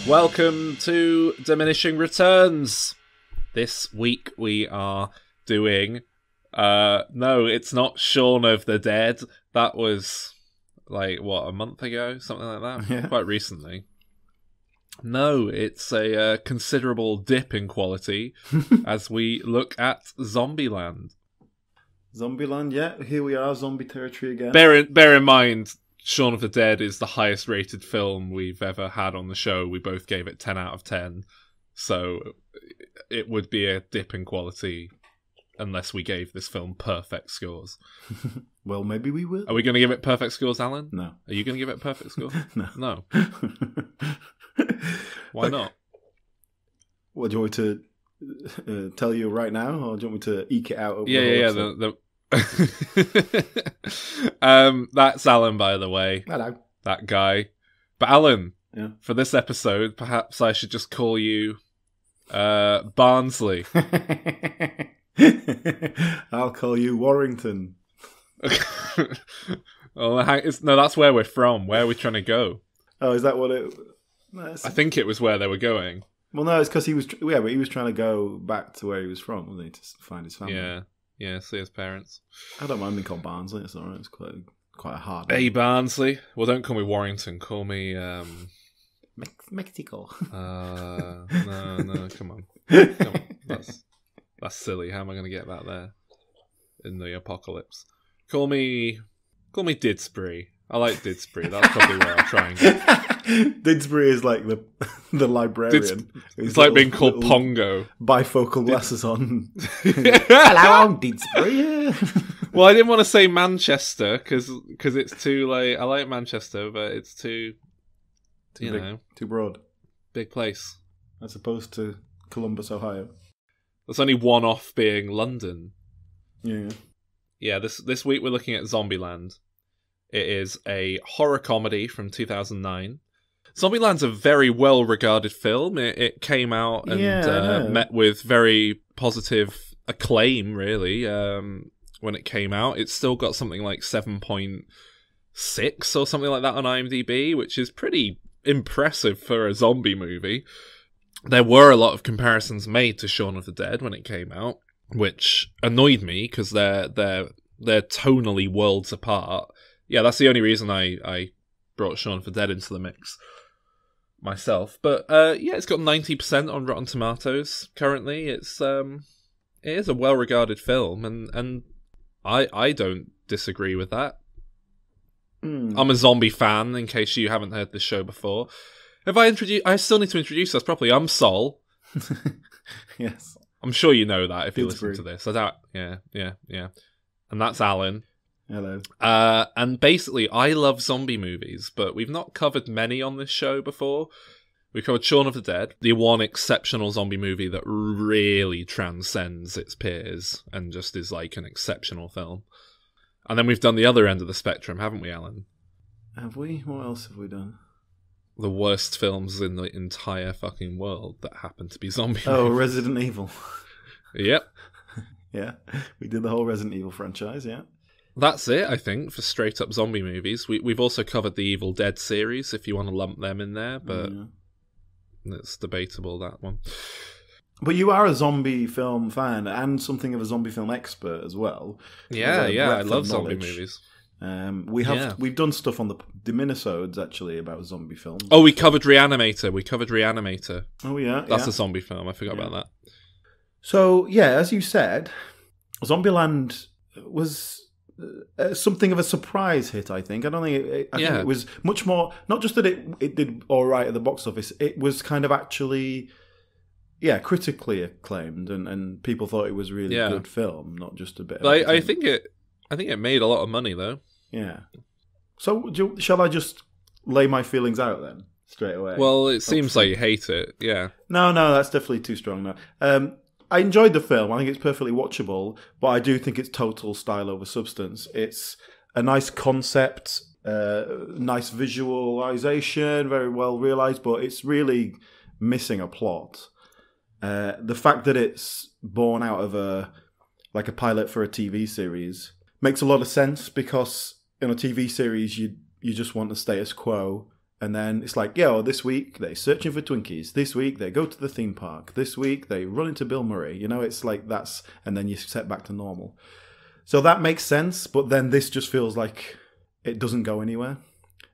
Welcome to Diminishing Returns. This week we are doing... no, it's not Shaun of the Dead. That was, like, what, a month ago? Something like that? Yeah. Quite recently. No, it's a considerable dip in quality as we look at Zombieland. Zombieland, yeah, here we are, zombie territory again. Bear in mind, Shaun of the Dead is the highest rated film we've ever had on the show. We both gave it 10 out of 10. So it would be a dip in quality unless we gave this film perfect scores. Well, maybe we will. Are we going to give it perfect scores, Alan? No. Are you going to give it a perfect score? No. No. Why not? What, do you want me to tell you right now, or do you want me to eke it out? Over That's Alan, by the way. Hello. That guy. But Alan, Yeah. for this episode, perhaps I should just call you Barnsley. I'll call you Warrington. Well, no, that's where we're from. Where are we trying to go? Oh, is that what it... No, I think it was where they were going. Well, no, it's because he was... Yeah, but he was trying to go back to where he was from, wasn't he, to find his family. Yeah, see his parents. I don't mind being called Barnsley, it's alright. It's quite a hard Hey, name. Barnsley. Well, don't call me Warrington. Call me... Mexico. No, come on. That's silly. How am I going to get that there in the apocalypse? Call me Didsbury. I like Didsbury. That's probably where I'll try and get. Didsbury is like the librarian. It's like being called Pongo. Bifocal glasses on. Hello, I'm Didsbury. Well, I didn't want to say Manchester because it's too like. I like Manchester, but it's too too broad. Big place. As opposed to Columbus, Ohio. There's only one off being London. Yeah. Yeah, this week we're looking at Zombieland. It is a horror comedy from 2009. Zombieland's a very well-regarded film. It came out and met with very positive acclaim, really, when it came out. It's still got something like 7.6 or something like that on IMDb, which is pretty impressive for a zombie movie. There were a lot of comparisons made to Shaun of the Dead when it came out, which annoyed me because they're tonally worlds apart. Yeah, that's the only reason I brought Shaun of the Dead into the mix myself. But yeah, it's got 90% on Rotten Tomatoes currently. It is a well-regarded film, and I don't disagree with that. I'm a zombie fan, in case you haven't heard this show before. I still need to introduce us properly. I'm Sol. Yes. I'm sure you know that if you Didsbury. listen to this. I doubt. Yeah. And that's Alan. Hello. And basically, I love zombie movies, but we've not covered many on this show before. We covered Shaun of the Dead, the one exceptional zombie movie that really transcends its peers and just is like an exceptional film. And then we've done the other end of the spectrum, haven't we, Alan? Have we? What else have we done? The worst films in the entire fucking world that happen to be zombie Oh, movies. Resident Evil. Yep. Yeah. We did the whole Resident Evil franchise, yeah. That's it, I think, for straight-up zombie movies. We've also covered the Evil Dead series, if you want to lump them in there, but it's debatable, that one. But you are a zombie film fan and something of a zombie film expert as well. Yeah, I love zombie movies. We've done stuff on the Diminisodes actually about zombie films. Oh, we covered Reanimator. Oh yeah, That's a zombie film. I forgot about that. So yeah, as you said, Zombieland was something of a surprise hit. I think. I think it was much more. Not just that it did all right at the box office. It was kind of actually. Yeah, critically acclaimed, and people thought it was a really good film, not just a bit. I think it made a lot of money though. Yeah. So shall I just lay my feelings out then straight away? Well, it seems like you hate it. Yeah. No, that's definitely too strong. No, I enjoyed the film. I think it's perfectly watchable, but I do think it's total style over substance. It's a nice concept, nice visualization, very well realized, but it's really missing a plot. The fact that it's born out of a pilot for a TV series makes a lot of sense, because in a TV series you just want the status quo, And then it's like, yeah, well, this week they're searching for Twinkies. This week they go to the theme park. This week they run into Bill Murray. You know, it's like that's, and then you set back to normal. So that makes sense, but then this just feels like it doesn't go anywhere,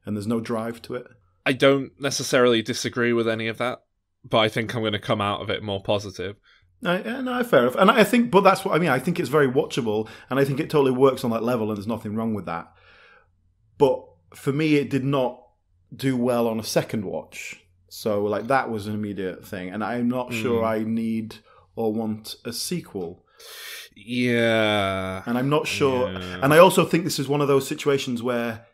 and there's no drive to it. I don't necessarily disagree with any of that, but I think I'm going to come out of it more positive. No, fair enough. And I think, but that's what I mean. I think it's very watchable, and I think it totally works on that level, and there's nothing wrong with that. But for me, it did not do well on a second watch. So, like, that was an immediate thing, and I'm not sure I need or want a sequel. Yeah. And I'm not sure. Yeah. And I also think this is one of those situations where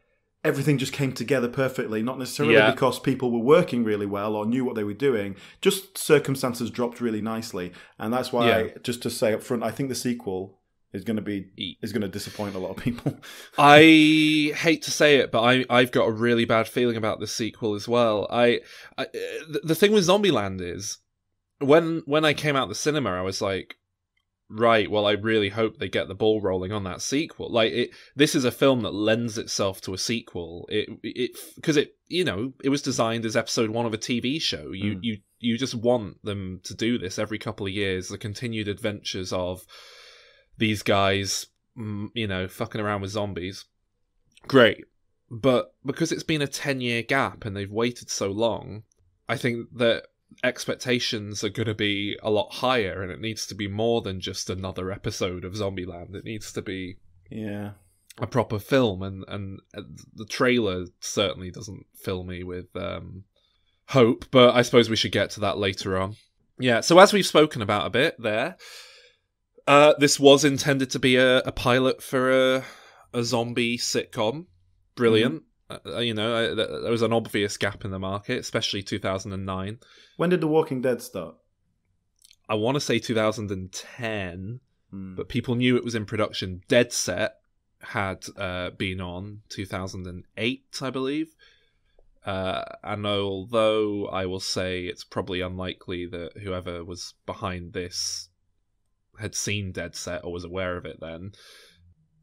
everything just came together perfectly, not necessarily because people were working really well or knew what they were doing, just circumstances dropped really nicely. And that's why, just to say up front, I think the sequel is going to disappoint a lot of people. I hate to say it, but I've got a really bad feeling about the sequel as well. The thing with Zombieland is, when I came out the cinema, I was like, right, well, I really hope they get the ball rolling on that sequel. Like, this is a film that lends itself to a sequel. Because it was designed as episode 1 of a TV show. You just want them to do this every couple of years, the continued adventures of these guys, fucking around with zombies. Great. But because it's been a 10-year gap and they've waited so long, I think that expectations are going to be a lot higher, and it needs to be more than just another episode of Zombieland. It needs to be a proper film, and the trailer certainly doesn't fill me with hope, but I suppose we should get to that later on. Yeah, so as we've spoken about a bit there, this was intended to be a pilot for a zombie sitcom. Brilliant. There was an obvious gap in the market, especially 2009. When did The Walking Dead start? I want to say 2010, but people knew it was in production. Dead Set had been on 2008, I believe. And although I will say it's probably unlikely that whoever was behind this had seen Dead Set or was aware of it then,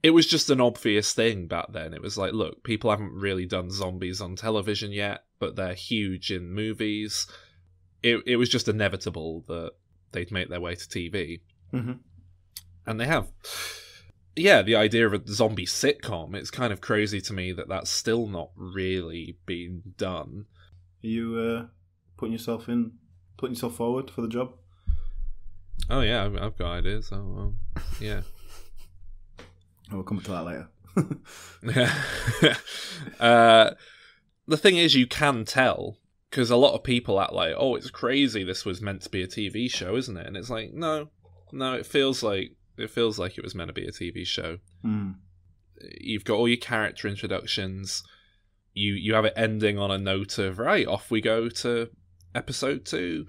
it was just an obvious thing back then. It was like, look, people haven't really done zombies on television yet, but they're huge in movies. It was just inevitable that they'd make their way to TV. Mm-hmm. And they have. Yeah, the idea of a zombie sitcom, it's kind of crazy to me that that's still not really been done. Are you putting yourself forward for the job? Oh, yeah, I've got ideas. So, yeah. We'll come to that later. The thing is, you can tell, because a lot of people act like, oh, it's crazy, this was meant to be a TV show, isn't it? And it's like, no, it feels like it was meant to be a TV show. You've got all your character introductions. You have it ending on a note of, right, off we go to episode 2.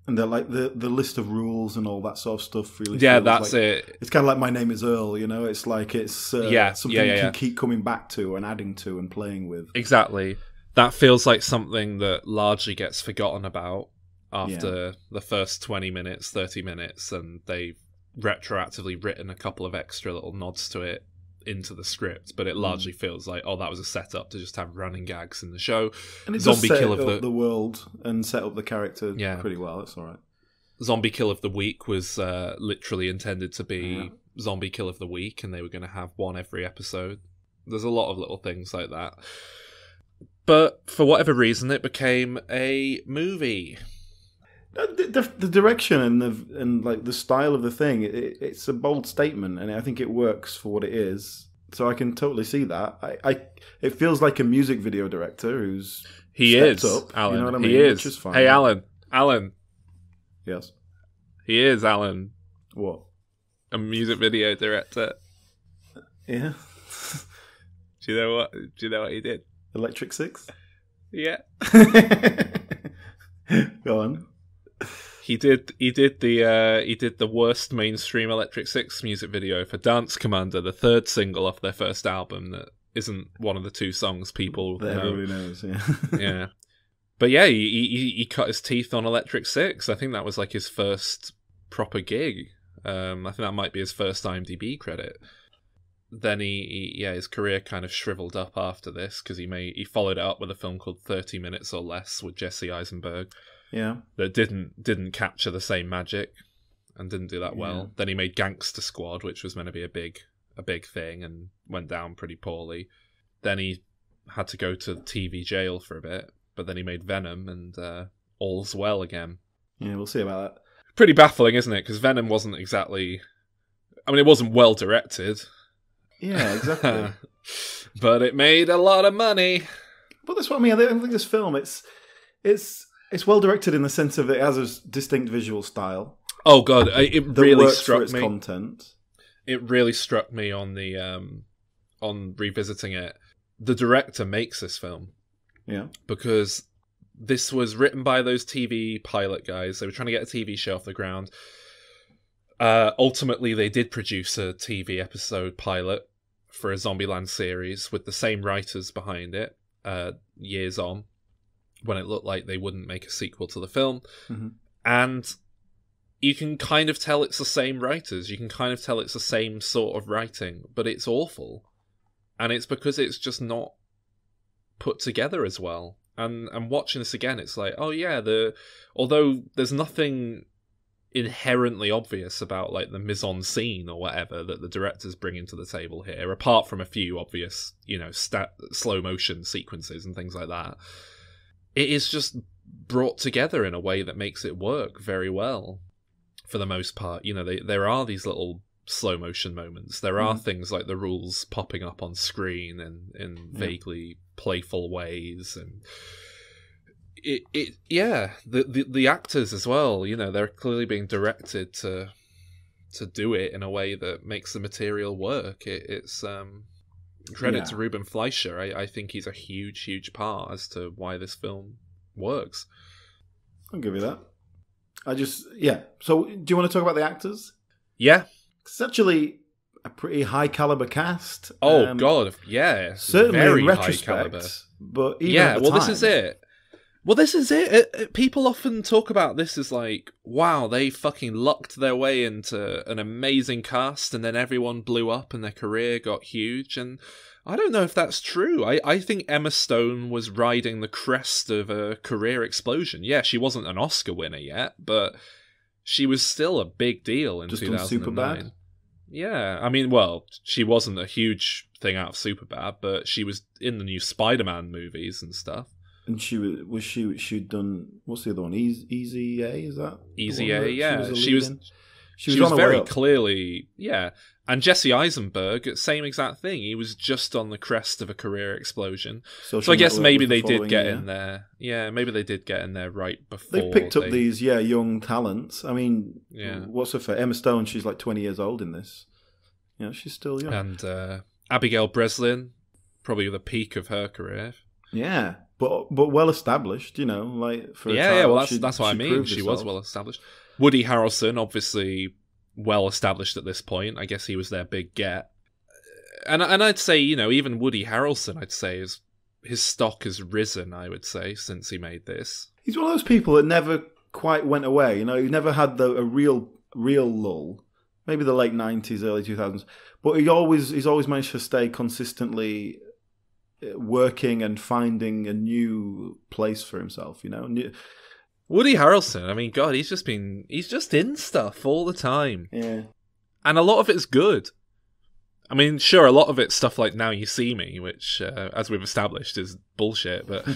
And they're like the list of rules and all that sort of stuff. Really, that's like, it. It's kind of like My Name Is Earl. It's like it's something you can keep coming back to and adding to and playing with. Exactly. That feels like something that largely gets forgotten about after the first 20 minutes, 30 minutes, and they've retroactively written a couple of extra little nods to it into the script, but it largely feels like, oh, that was a setup to just have running gags in the show. And it does set up the world and set up the character pretty well. It's all right. Zombie Kill of the Week was literally intended to be Zombie Kill of the Week, and they were going to have one every episode. There's a lot of little things like that. But for whatever reason, it became a movie. The direction and like the style of the thing, it's a bold statement, and I think it works for what it is. So I can totally see that. It feels like a music video director who's stepped up. Alan. You know what I mean? He is. Which is fine. Hey, Alan. Yes. He is, Alan. What? A music video director. Yeah. Do you know what he did? Electric Six? Yeah. Go on. He did the worst mainstream Electric Six music video for Dance Commander, the third single off their first album that isn't one of the 2 songs people know. Everybody knows, yeah. Yeah. But yeah, he cut his teeth on Electric Six. I think that was like his first proper gig. I think that might be his first IMDb credit. then his career kind of shriveled up after this because he followed it up with a film called 30 Minutes or Less with Jesse Eisenberg. Yeah. That didn't capture the same magic and didn't do that well. Then he made Gangster Squad, which was meant to be a big thing and went down pretty poorly. Then he had to go to TV jail for a bit, but then he made Venom and all's well again. Yeah, we'll see about that. Pretty baffling, isn't it? Because Venom wasn't exactly... I mean, it wasn't well directed. Yeah, exactly. But it made a lot of money. But that's what I mean. I think this film, it's well directed in the sense of it has a distinct visual style. Oh god, it really struck for its me. Content. It really struck me on the on revisiting it. The director makes this film. Yeah. Because this was written by those TV pilot guys. They were trying to get a TV show off the ground. Ultimately, they did produce a TV episode pilot for a Zombieland series with the same writers behind it, years on, when it looked like they wouldn't make a sequel to the film. Mm-hmm. And you can kind of tell it's the same writers. You can kind of tell it's the same sort of writing, but it's awful. And it's because it's just not put together as well. And watching this again, it's like, oh yeah, although there's nothing inherently obvious about like the mise-en-scene or whatever that the director's bringing to the table here, apart from a few obvious, slow motion sequences and things like that, it is just brought together in a way that makes it work very well for the most part. There are these little slow motion moments. There are things like the rules popping up on screen and in vaguely playful ways, and the actors as well, they're clearly being directed to do it in a way that makes the material work. It's credit to Ruben Fleischer. I think he's a huge part as to why this film works. I'll give you that. So do you want to talk about the actors? Yeah. It's actually a pretty high caliber cast. Oh god, yeah, certainly very in retrospect, high caliber. But even at the time, This is it. People often talk about this as like, wow, they fucking lucked their way into an amazing cast, and then everyone blew up and their career got huge. And I don't know if that's true. I think Emma Stone was riding the crest of a career explosion. Yeah, she wasn't an Oscar winner yet, but she was still a big deal in 2009. Superbad? Yeah, I mean, well, she wasn't a huge thing out of Superbad, but she was in the new Spider-Man movies and stuff. And she'd done, what's the other one? Easy A, is that? Easy A, yeah. She was on very clearly, yeah. And Jesse Eisenberg, same exact thing. He was just on the crest of a career explosion. So I guess maybe they did get in there. Yeah, maybe they did get in there right before. They picked up these, young talents. I mean, what's her for? Emma Stone, she's like 20 years old in this. She's still young. And Abigail Breslin, probably the peak of her career. Yeah, but well established, like for a child. Yeah, well that's what I mean. She was well established. Woody Harrelson, obviously well established at this point. I guess he was their big get. And I'd say, even Woody Harrelson, I'd say, his stock has risen, I would say, since he made this. He's one of those people that never quite went away. He never had a real lull. Maybe the late 90s, early 2000s. But he's always managed to stay consistently working and finding a new place for himself, Woody Harrelson, I mean, God, he's just in stuff all the time. Yeah. And a lot of it's good. I mean, sure, a lot of it's stuff like Now You See Me, which, as we've established, is bullshit, but...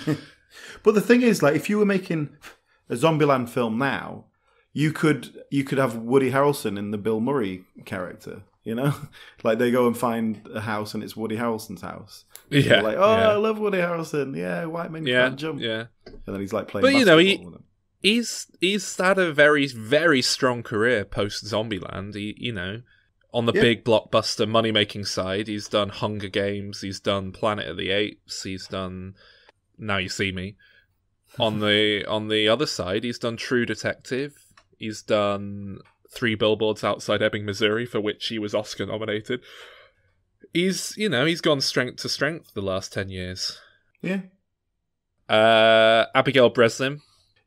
But the thing is, like, if you were making a Zombieland film now, you could have Woody Harrelson in the Bill Murray character, Like, they go and find a house and it's Woody Harrelson's house. Yeah. Like, I love Woody Harrelson. Yeah, white man can't jump. Yeah. And then he's like playing basketball with them. He's had a very, very strong career post Zombieland. On the big blockbuster money making side, he's done Hunger Games, he's done Planet of the Apes, he's done Now You See Me. On the other side, he's done True Detective, he's done 3 Billboards Outside Ebbing, Missouri, for which he was Oscar nominated. He's gone strength to strength the last 10 years. Yeah. Abigail Breslin.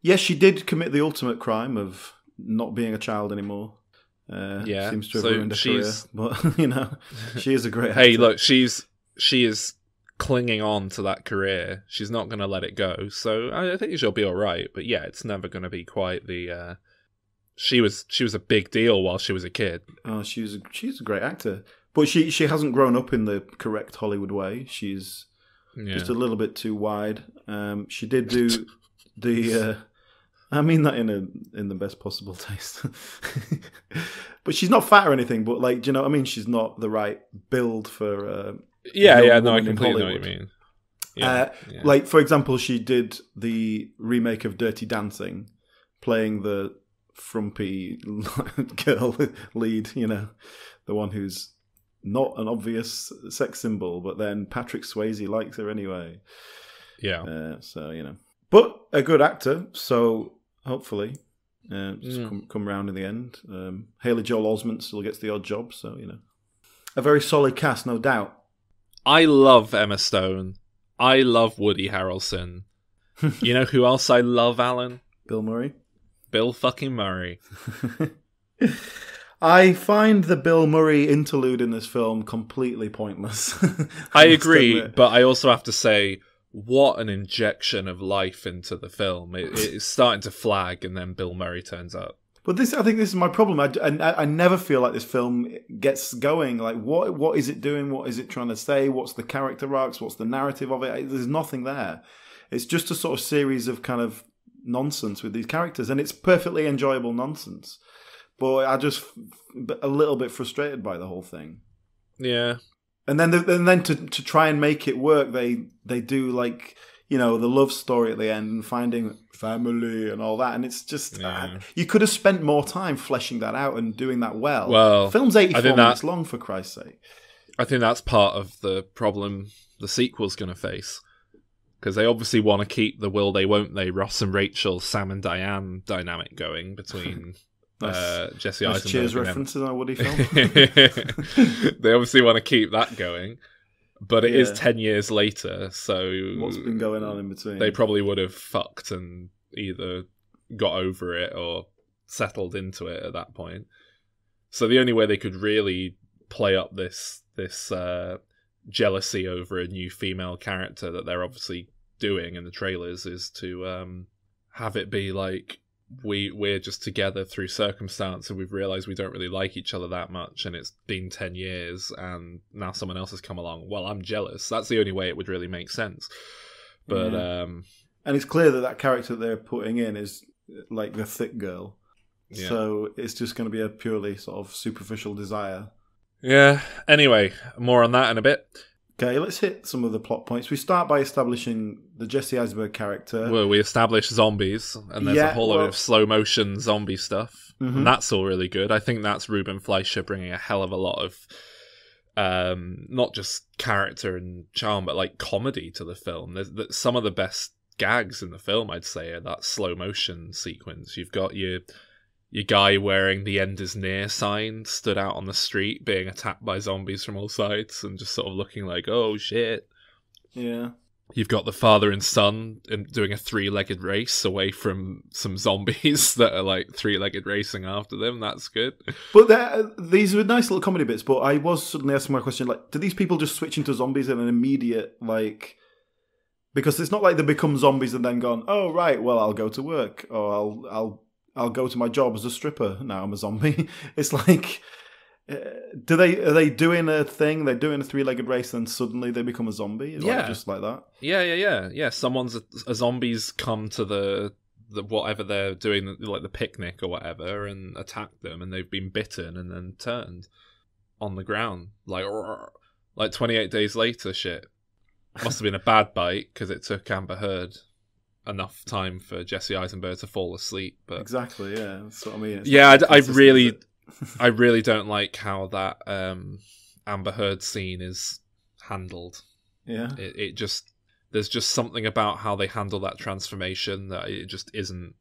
Yes, she did commit the ultimate crime of not being a child anymore. Yeah, seems to have so ruined her career. But, you know, she is a great actor. Hey, look, she is clinging on to that career. She's not going to let it go. So I think she'll be all right. But yeah, it's never going to be quite the. She was a big deal while she was a kid. Oh, she's a great actor, but she hasn't grown up in the correct Hollywood way. She's just a little bit too wide. She did do the. I mean that in the best possible taste. But she's not fat or anything. But like, do you know what I mean? She's not the right build for. No, I completely know what you mean. Like, for example, she did the remake of Dirty Dancing, playing the frumpy girl lead, you know, the one who's not an obvious sex symbol, but then Patrick Swayze likes her anyway. Yeah. So, you know. But a good actor, so hopefully come round in the end. Haley Joel Osment still gets the odd job, so, you know. A very solid cast, no doubt. I love Emma Stone. I love Woody Harrelson. You know who else I love, Alan? Bill Murray. Bill fucking Murray. I find the Bill Murray interlude in this film completely pointless. I agree, but I also have to say, what an injection of life into the film. It's starting to flag, and then Bill Murray turns up. But I think this is my problem. I never feel like this film gets going. Like, what is it doing? What is it trying to say? What's the character arcs? What's the narrative of it? There's nothing there. It's just a sort of series of kind of nonsense with these characters, and it's perfectly enjoyable nonsense. But I just a little bit frustrated by the whole thing. Yeah. And then to try and make it work, they do, like, you know, the love story at the end and finding family and all that, and it's just you could have spent more time fleshing that out and doing that well. Well, film's 84 minutes long, for Christ's sake. I think that's part of the problem the sequel's going to face, because they obviously want to keep the will they won't they Ross and Rachel, Sam and Diane dynamic going between Jesse Eisenberg. Cheers references on a Woody film. They obviously want to keep that going. But it is 10 years later, so... What's been going on in between? They probably would have fucked and either got over it or settled into it at that point. So the only way they could really play up this jealousy over a new female character that they're obviously doing in the trailers is to have it be like, we're just together through circumstance and we've realised we don't really like each other that much, and it's been 10 years and now someone else has come along. Well, I'm jealous. That's the only way it would really make sense. But and it's clear that character they're putting in is like the thick girl. Yeah. So it's just going to be a purely sort of superficial desire. Yeah. Anyway, more on that in a bit. Okay, let's hit some of the plot points. We start by establishing the Jesse Eisenberg character. Well, we establish zombies, and there's a whole load of slow-motion zombie stuff. Mm-hmm. And that's all really good. I think that's Ruben Fleischer bringing a hell of a lot of not just character and charm, but like comedy to the film. There's some of the best gags in the film, I'd say, are that slow-motion sequence. You've got your guy wearing the end is near sign stood out on the street being attacked by zombies from all sides and just sort of looking like, oh shit. Yeah. You've got the father and son doing a three-legged race away from some zombies that are like three-legged racing after them. That's good. But these were nice little comedy bits, but I was suddenly asking my question, like, do these people just switch into zombies in an immediate, like... Because it's not like they become zombies and then gone, oh, right, well, I'll go to work, or I'll go to my job as a stripper. Now I'm a zombie. It's like, are they doing a thing? They're doing a three-legged race, and suddenly they become a zombie. Like, just like that. Yeah. Someone's a zombies come to the whatever they're doing, like the picnic or whatever, and attack them, and they've been bitten and then turned on the ground like 28 days later. Shit, must have been a bad bite because it took Amber Heard enough time for Jesse Eisenberg to fall asleep. But exactly, yeah, that's what I mean. I really don't like how that Amber Heard scene is handled. Yeah, it just, there's just something about how they handle that transformation that it just isn't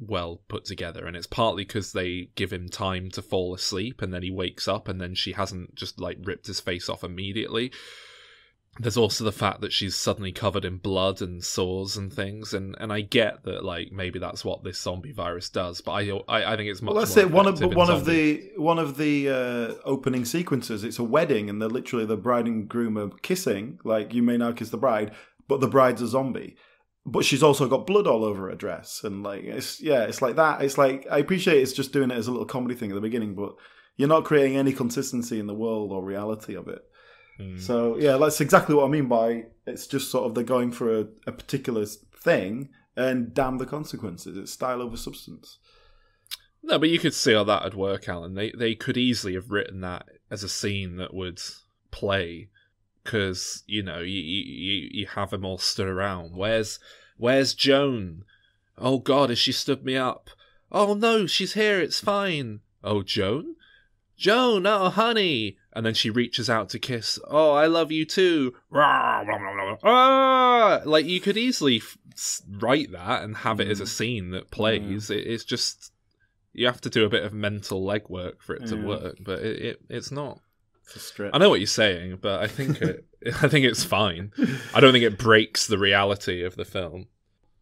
well put together, and it's partly because they give him time to fall asleep and then he wakes up and then she hasn't just like ripped his face off immediately. there's also the fact that she's suddenly covered in blood and sores and things, and I get that like maybe that's what this zombie virus does, but I think it's much. Well, that's more it. One of the opening sequences. It's a wedding, and the bride and groom are kissing. Like, you may now kiss the bride, but the bride's a zombie. But she's also got blood all over her dress, and like it's like that. It's like, I appreciate it's just doing it as a little comedy thing at the beginning, but you're not creating any consistency in the world or reality of it. So yeah, that's exactly what I mean by it's just sort of they're going for a particular thing, and damn the consequences. It's style over substance. No, but you could see how that would work, Alan. They could easily have written that as a scene that would play, because you know you have them all stood around. Where's Joan? Oh God, has she stood me up? Oh no, she's here. It's fine. Oh, Joan, oh honey. And then she reaches out to kiss. Oh, I love you too. Like, you could easily write that and have it as a scene that plays. It's just, you have to do a bit of mental legwork for it to work, but it's not. It's a stretch. I know what you're saying, but I think it's fine. I don't think it breaks the reality of the film.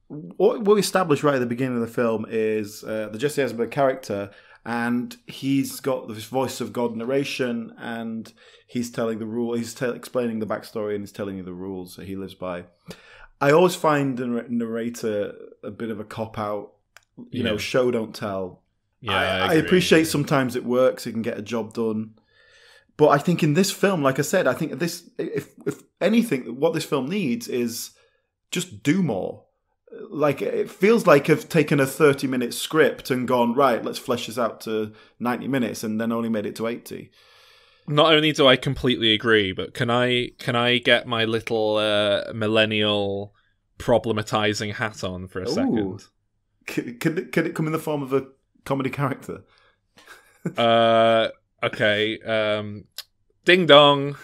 What we established right at the beginning of the film is the Jesse Eisenberg character. And he's got this voice of God narration, and he's telling the rule. He's explaining the backstory, and he's telling you the rules that he lives by. I always find the narrator a bit of a cop out. You know, show don't tell. Yeah, I appreciate sometimes it works. It can get a job done. But I think in this film, like I said, I think this, if anything, what this film needs is just do more. Like, it feels like I've taken a 30-minute script and gone, right, let's flesh this out to 90 minutes, and then only made it to 80. Not only do I completely agree, but can I get my little millennial problematizing hat on for a second? Can it come in the form of a comedy character? Okay. Ding dong.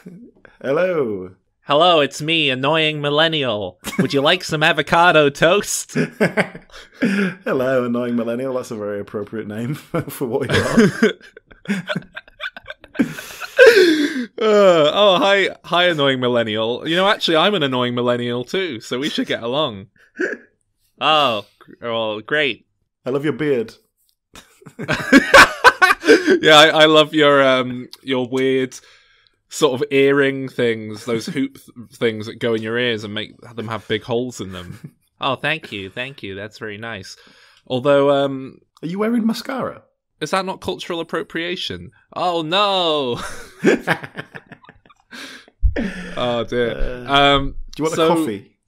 Hello, it's me, annoying millennial. Would you like some avocado toast? Hello, annoying millennial. That's a very appropriate name for what you are. Hi, annoying millennial. You know, actually, I'm an annoying millennial too, so we should get along. Oh, well, great. I love your beard. Yeah, I love your weird sort of earring things, those hoop things that go in your ears and make them have big holes in them. Oh, thank you. That's very nice. Although, are you wearing mascara? Is that not cultural appropriation? Oh no! Oh dear. Do you want a coffee?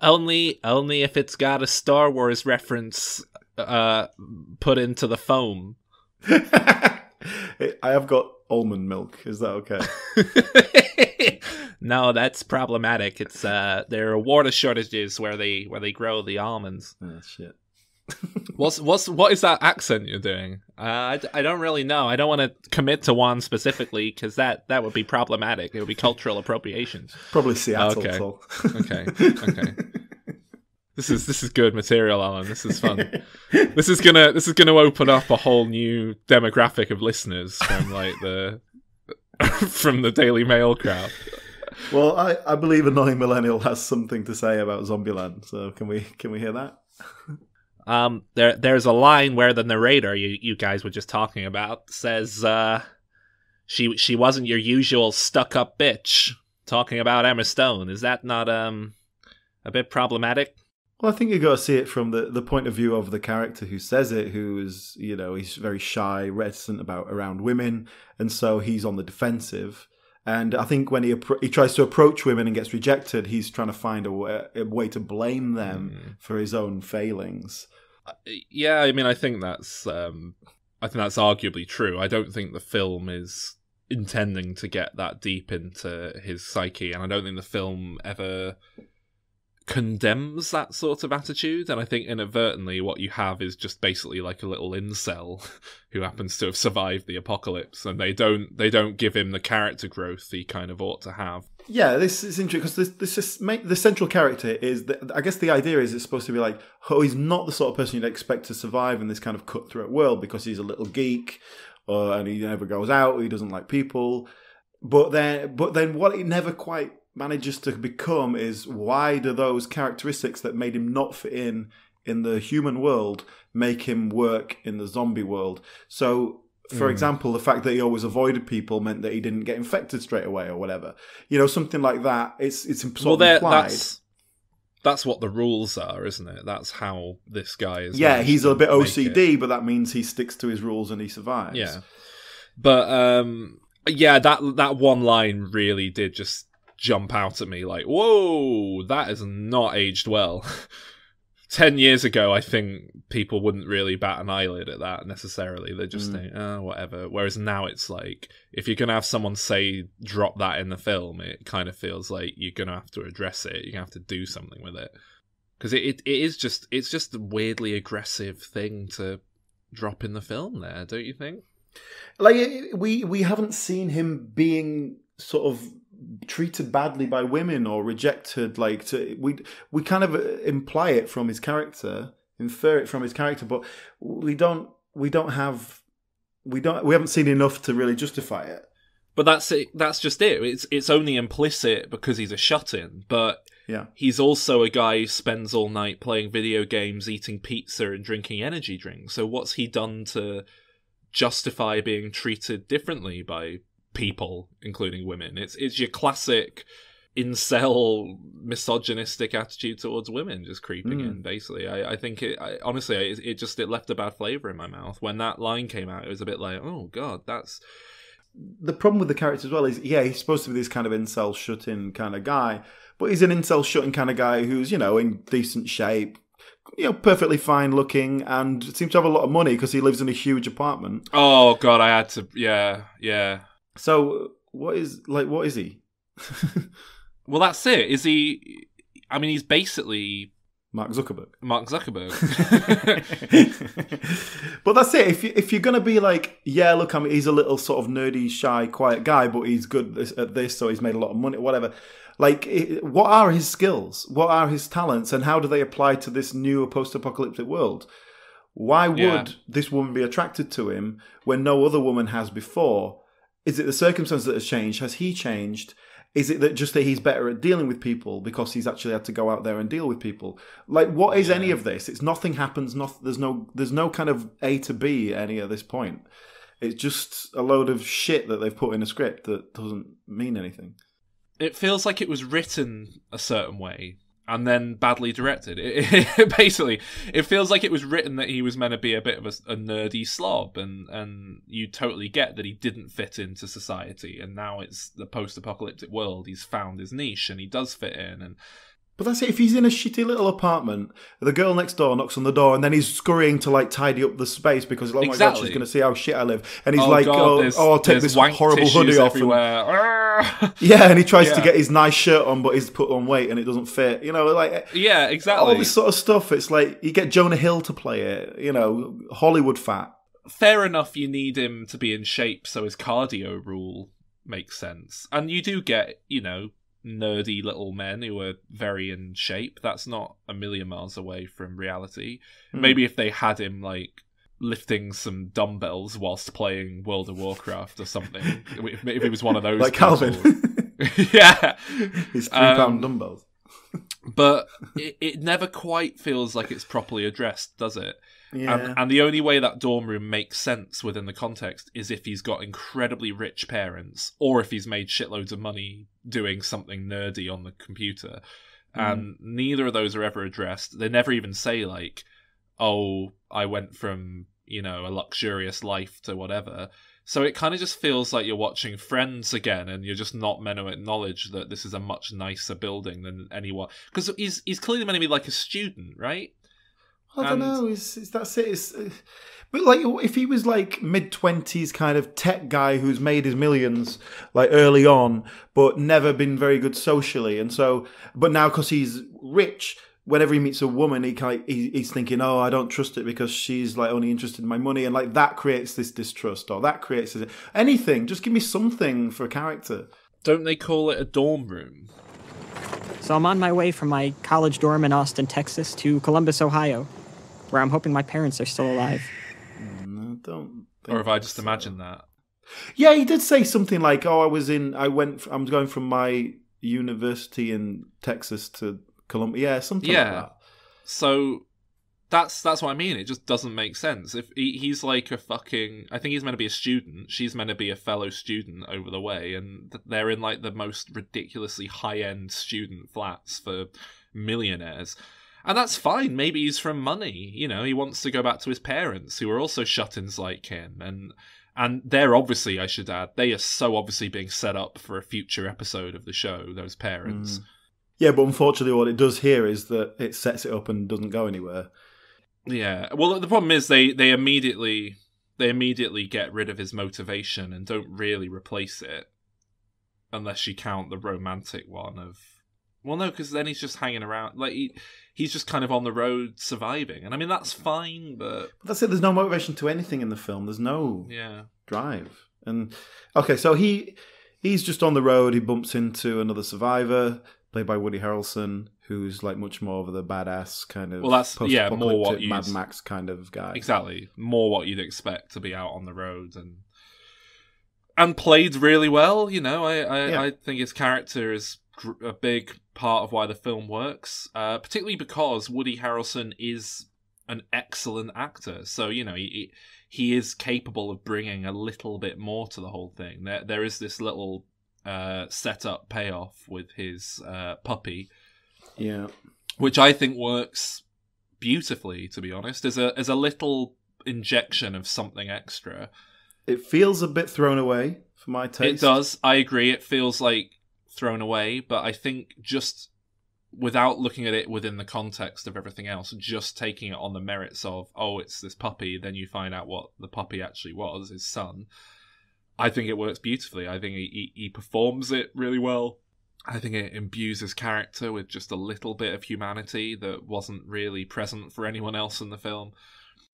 Only if it's got a Star Wars reference put into the foam. I have got almond milk. Is that okay? No, that's problematic. It's there are water shortages where they grow the almonds. Oh, shit. What is that accent you're doing? I don't really know. I don't want to commit to one specifically because that would be problematic. It would be cultural appropriation. Probably Seattle. Okay. This is good material, Alan. This is fun. This is gonna open up a whole new demographic of listeners from like from the Daily Mail crowd. Well, I believe Annoying Millennial has something to say about Zombieland. So can we hear that? There's a line where the narrator you guys were just talking about says she wasn't your usual stuck-up bitch, talking about Emma Stone. Is that not a bit problematic? Well, I think you got to see it from the point of view of the character who says it, who is, you know, he's very shy, reticent around women, and so he's on the defensive. And I think when he tries to approach women and gets rejected, he's trying to find a way to blame them for his own failings. Yeah, I mean, I think that's arguably true. I don't think the film is intending to get that deep into his psyche, and I don't think the film ever condemns that sort of attitude. And I think inadvertently what you have is just basically like a little incel who happens to have survived the apocalypse, and they don't give him the character growth he kind of ought to have. Yeah, this is interesting because the central character is I guess the idea is it's supposed to be like, oh, he's not the sort of person you'd expect to survive in this kind of cutthroat world because he's a little geek, and he never goes out, he doesn't like people. But then what it never quite manages to become is, why do those characteristics that made him not fit in the human world make him work in the zombie world? So, for example, the fact that he always avoided people meant that he didn't get infected straight away or whatever. Something like that. It's sort of implied. That's what the rules are, isn't it? That's how this guy is. Yeah, he's a bit OCD, but that means he sticks to his rules and he survives. Yeah. But, that one line really did just jump out at me like, whoa, that has not aged well. 10 years ago, I think people wouldn't really bat an eyelid at that necessarily. They just think, oh, whatever. Whereas now it's like, if you're going to have someone say, drop that in the film, it kind of feels like you're going to have to address it. You're going to have to do something with it. Because it's just a weirdly aggressive thing to drop in the film there, don't you think? Like, we haven't seen him being sort of treated badly by women or rejected. Like, we kind of imply it from his character, infer it from his character, but we haven't seen enough to really justify it. But that's it. That's just it. It's only implicit because he's a shut-in, but yeah, he's also a guy who spends all night playing video games, eating pizza, and drinking energy drinks. So what's he done to justify being treated differently by people, including women? It's your classic incel misogynistic attitude towards women just creeping in, basically. I think honestly it left a bad flavour in my mouth. When that line came out, it was a bit like, oh god, that's... The problem with the character as well is, yeah, he's supposed to be this kind of incel shut-in kind of guy, but he's an incel shut-in kind of guy who's, in decent shape, perfectly fine looking, and seems to have a lot of money because he lives in a huge apartment. Oh god, I had to... Yeah. So, what is he? Well, that's it. Is he... I mean, he's basically... Mark Zuckerberg. But that's it. If you're going to be like, yeah, look, he's a little sort of nerdy, shy, quiet guy, but he's good at this, so he's made a lot of money, whatever. Like, what are his skills? What are his talents? And how do they apply to this new post-apocalyptic world? Why would this woman be attracted to him when no other woman has before? Is it the circumstances that has changed? Has he changed? Is it that he's better at dealing with people because he's actually had to go out there and deal with people? Like, what is any of this? It's nothing happens. There's no kind of A to B at any at this point. It's just a load of shit that they've put in a script that doesn't mean anything. It feels like it was written a certain way and then badly directed. Basically, it feels like it was written that he was meant to be a bit of a nerdy slob, and you totally get that he didn't fit into society, and now it's the post-apocalyptic world. He's found his niche, and he does fit in. But that's it. If he's in a shitty little apartment, the girl next door knocks on the door, and then he's scurrying to like tidy up the space because, oh my god, she's going to see how shit I live. And he's I'll take this horrible hoodie off. Yeah, and he tries to get his nice shirt on, but he's put on weight and it doesn't fit. Yeah, exactly. All this sort of stuff. It's like you get Jonah Hill to play it. Hollywood fat. Fair enough. You need him to be in shape, so his cardio rule makes sense, and you do get nerdy little men who are very in shape. That's not a million miles away from reality. Maybe if they had him like lifting some dumbbells whilst playing World of Warcraft or something, if he was one of those like people. Calvin. Yeah, his 3-pound dumbbells. But it never quite feels like it's properly addressed, does it? Yeah. And the only way that dorm room makes sense within the context is if he's got incredibly rich parents, or if he's made shitloads of money doing something nerdy on the computer. And neither of those are ever addressed. They never even say like, oh, I went from, a luxurious life to whatever. So it kind of just feels like you're watching Friends again, and you're just not meant to acknowledge that this is a much nicer building than anyone. Because he's clearly meant to be like a student, right? I don't know. That's it. But like, if he was like mid-20s kind of tech guy who's made his millions like early on, but never been very good socially, and so, but now because he's rich, whenever he meets a woman, he's thinking, oh, I don't trust it because she's like only interested in my money, and like that creates this distrust, or that creates anything. Just give me something for a character. Don't they call it a dorm room? So I'm on my way from my college dorm in Austin, Texas, to Columbus, Ohio, where I'm hoping my parents are still alive. No, don't. Or have I just imagined that? Yeah, he did say something like, "Oh, I'm going from my university in Texas to Columbia." Yeah, something like that. So that's what I mean. It just doesn't make sense. If he's like a fucking, I think he's meant to be a student. She's meant to be a fellow student over the way, and they're in like the most ridiculously high-end student flats for millionaires. And that's fine. Maybe he's from money. You know, he wants to go back to his parents, who are also shut-ins like him. And they're obviously, I should add, they are so obviously being set up for a future episode of the show, those parents. Yeah, but unfortunately what it does here is that it sets it up and doesn't go anywhere. Yeah. Well, the problem is they immediately get rid of his motivation and don't really replace it. Unless you count the romantic one of... Well, no, because then he's just hanging around. Like, he's just kind of on the road surviving. And I mean, that's fine, but that's it. There's no motivation to anything in the film. There's no drive. And, okay, so he's just on the road. He bumps into another survivor, played by Woody Harrelson, who's like much more of the badass kind of... Well, that's, more what Mad Max kind of guy. Exactly. More what you'd expect to be out on the road and played really well. You know, I think his character is a big part of why the film works, particularly because Woody Harrelson is an excellent actor. So, you know, he is capable of bringing a little bit more to the whole thing. There is this little setup payoff with his puppy, which I think works beautifully, to be honest. As a little injection of something extra. It feels a bit thrown away for my taste. It does. I agree. It feels like thrown away, but I think just without looking at it within the context of everything else, just taking it on the merits of, oh, it's this puppy, then you find out what the puppy actually was, his son. I think it works beautifully. I think he performs it really well. I think it imbues his character with just a little bit of humanity that wasn't really present for anyone else in the film.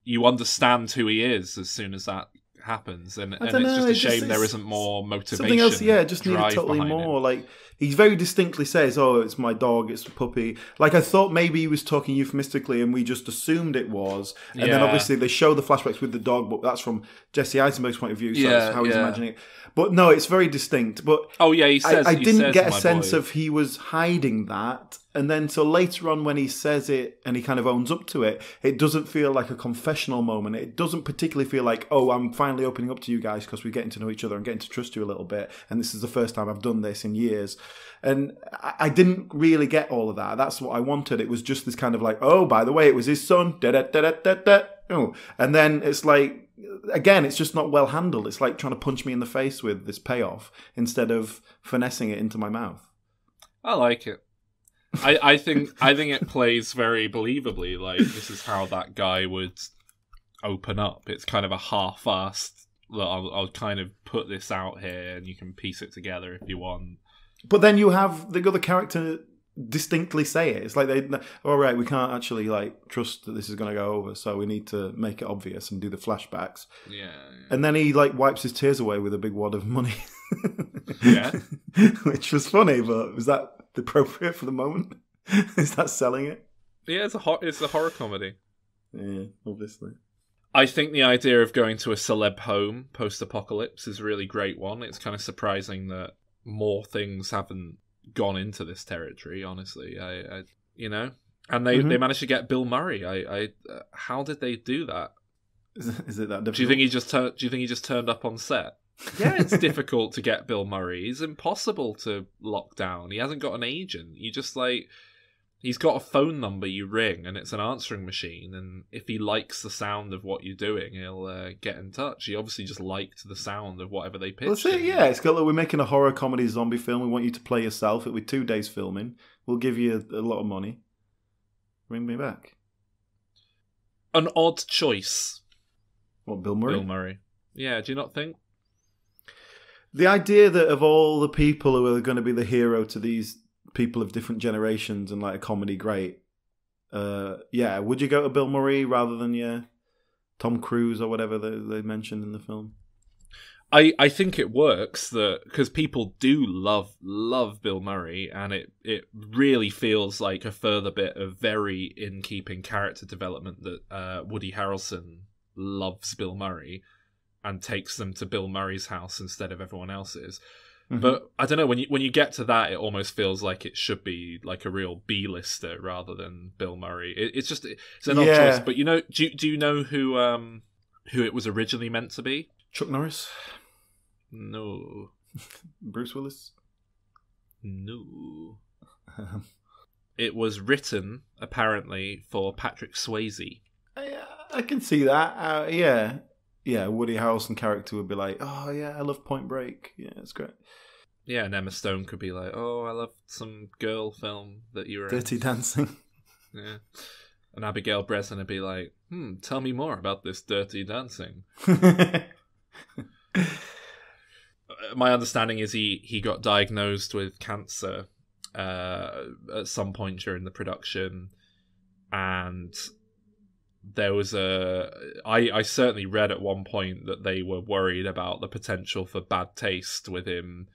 You understand who he is as soon as that happens, and it's just a shame there isn't more motivation. Something else, just needed totally more. Like, he very distinctly says, "Oh, it's my dog, it's a puppy." Like, I thought maybe he was talking euphemistically, and we just assumed it was. And then obviously they show the flashbacks with the dog, but that's from Jesse Eisenberg's point of view, so that's how he's imagining it. But no, it's very distinct. But he says. I didn't get a sense of he was hiding that. And then so later on when he says it and he kind of owns up to it, it doesn't feel like a confessional moment. It doesn't particularly feel like, oh, I'm finally opening up to you guys because we're getting to know each other and getting to trust you a little bit. And this is the first time I've done this in years. And I didn't really get all of that. That's what I wanted. It was just this kind of like, oh, by the way, it was his son. Oh. And then it's like, again, it's just not well handled. It's like trying to punch me in the face with this payoff instead of finessing it into my mouth. I like it. I think it plays very believably. Like, this is how that guy would open up. It's kind of a half-assed, I'll kind of put this out here and you can piece it together if you want. But then you have the other character distinctly say it. It's like, all right, we can't actually like trust that this is going to go over, so we need to make it obvious and do the flashbacks. Yeah. And then he like wipes his tears away with a big wad of money. Yeah. Which was funny, but was that appropriate for the moment? Is that selling it? Yeah, it's a horror comedy. Yeah, obviously. I think the idea of going to a celeb home post-apocalypse is a really great one. It's kind of surprising that more things haven't gone into this territory, honestly. I you know, and they managed to get Bill Murray. How did they do that? Is it that difficult? Do you think he just turned up on set? Yeah, it's difficult to get Bill Murray. He's impossible to lock down. He hasn't got an agent. You just like, he's got a phone number you ring and it's an answering machine, and if he likes the sound of what you're doing, he'll get in touch. He obviously just liked the sound of whatever they pitched. Well, yeah, it's got like, we're making a horror comedy zombie film. We want you to play yourself. It'll be 2 days filming. We'll give you a lot of money. Bring me back. An odd choice. What, Bill Murray? Bill Murray. Yeah, do you not think? The idea that of all the people who are going to be the hero to these people of different generations and like a comedy great, would you go to Bill Murray rather than Tom Cruise or whatever they mentioned in the film? I think it works because people do love Bill Murray, and it really feels like a further bit of very in-keeping character development that Woody Harrelson loves Bill Murray. and takes them to Bill Murray's house instead of everyone else's. But I don't know, when you get to that, it almost feels like it should be like a real B-lister rather than Bill Murray. It's an odd choice. But do you know who it was originally meant to be? Chuck Norris? No. Bruce Willis? No. It was written apparently for Patrick Swayze. I can see that. Yeah, Woody Harrelson character would be like, oh yeah, I love Point Break. Yeah, it's great. Yeah, and Emma Stone could be like, oh, I love some girl film that you were Dirty in. Dancing. Yeah. And Abigail Breslin would be like, tell me more about this Dirty Dancing. My understanding is he got diagnosed with cancer at some point during the production, and there was I certainly read at one point that they were worried about the potential for bad taste with him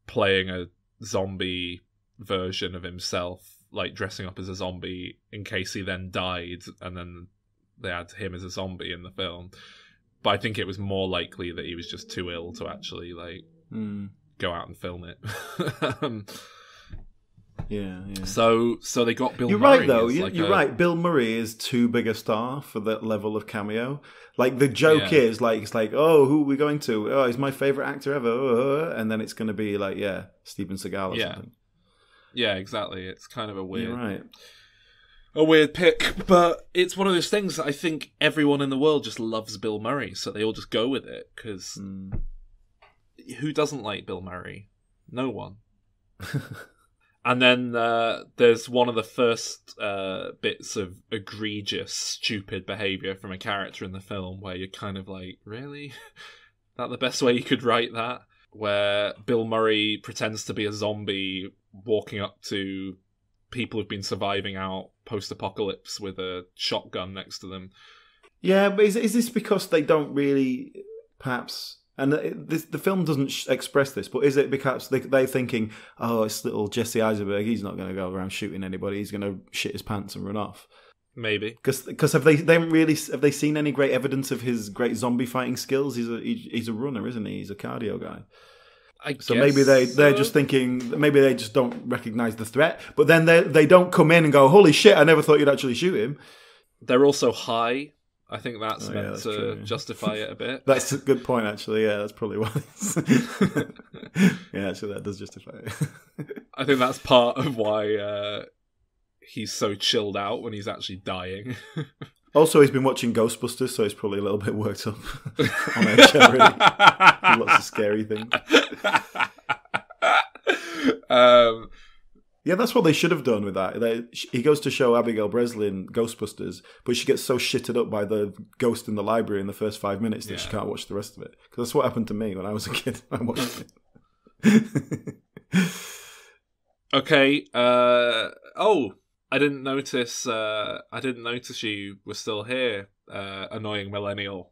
playing a zombie version of himself, like dressing up as a zombie in case he then died, and then they had him as a zombie in the film. But I think it was more likely that he was just too ill to actually go out and film it. Yeah. So they got Bill You're Murray. Right, though. You're right. Bill Murray is too big a star for that level of cameo. Like, the joke is, like, it's like, oh, who are we going to? Oh, he's my favourite actor ever. And then it's going to be, like, Steven Seagal or something. Yeah, exactly. It's kind of a weird... You're right. A weird pick, but it's one of those things that I think everyone in the world just loves Bill Murray, so they all just go with it, because who doesn't like Bill Murray? No one. And then there's one of the first bits of egregious, stupid behaviour from a character in the film where you're kind of like, really? Is that the best way you could write that? Where Bill Murray pretends to be a zombie walking up to people who've been surviving out post-apocalypse with a shotgun next to them. Yeah, but is this because they don't really, perhaps... And the film doesn't express this, but is it because they're thinking, oh, it's little Jesse Eisenberg, he's not going to go around shooting anybody, he's going to shit his pants and run off? Maybe. Because have they seen any great evidence of his great zombie fighting skills? He's a runner, isn't he? He's a cardio guy. So maybe they're just thinking, maybe they just don't recognise the threat, but then they don't come in and go, holy shit, I never thought you'd actually shoot him. They're also high. I think that's meant to true. Justify it a bit. That's a good point, actually. Yeah, that's probably why. Yeah, actually, that does justify it. I think that's part of why he's so chilled out when he's actually dying. Also, he's been watching Ghostbusters, so he's probably a little bit worked up on edge already. Lots of scary things. Yeah, that's what they should have done with that. He goes to show Abigail Breslin Ghostbusters, but she gets so shitted up by the ghost in the library in the first 5 minutes that she can't watch the rest of it. Because that's what happened to me when I was a kid. I watched it. Okay. I didn't notice. I didn't notice you were still here, annoying millennial.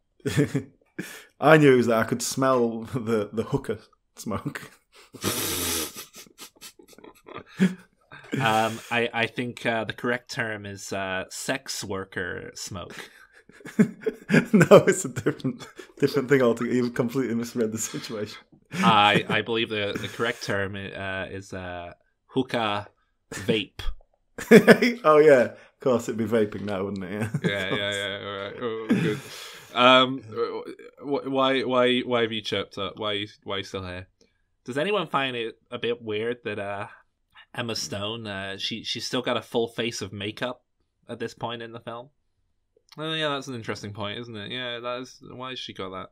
I knew it was that I could smell the hooker smoke. I think the correct term is sex worker smoke. No, it's a different thing altogether. You've completely misread the situation. I believe the correct term is hookah vape. Oh yeah, of course it'd be vaping now, wouldn't it? Yeah. All right. Oh, good. Why have you chirped up? Why are you still here? Does anyone find it a bit weird that Emma Stone she's still got a full face of makeup at this point in the film? Oh yeah, that's an interesting point, isn't it? Yeah, that is. Why has she got that?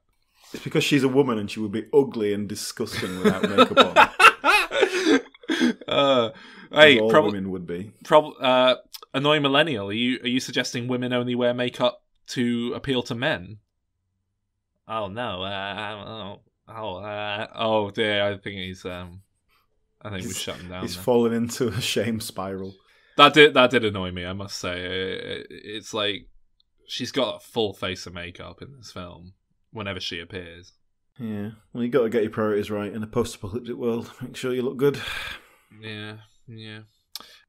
It's because she's a woman and she would be ugly and disgusting without makeup on. Hey, all women would be. Annoying millennial. Are you suggesting women only wear makeup to appeal to men? Oh no. Oh dear. I think he's. I think we shut him down. He's fallen into a shame spiral. That did annoy me, I must say. It's like she's got a full face of makeup in this film whenever she appears. Yeah, well, you got to get your priorities right in a post-apocalyptic world. Make sure you look good. Yeah.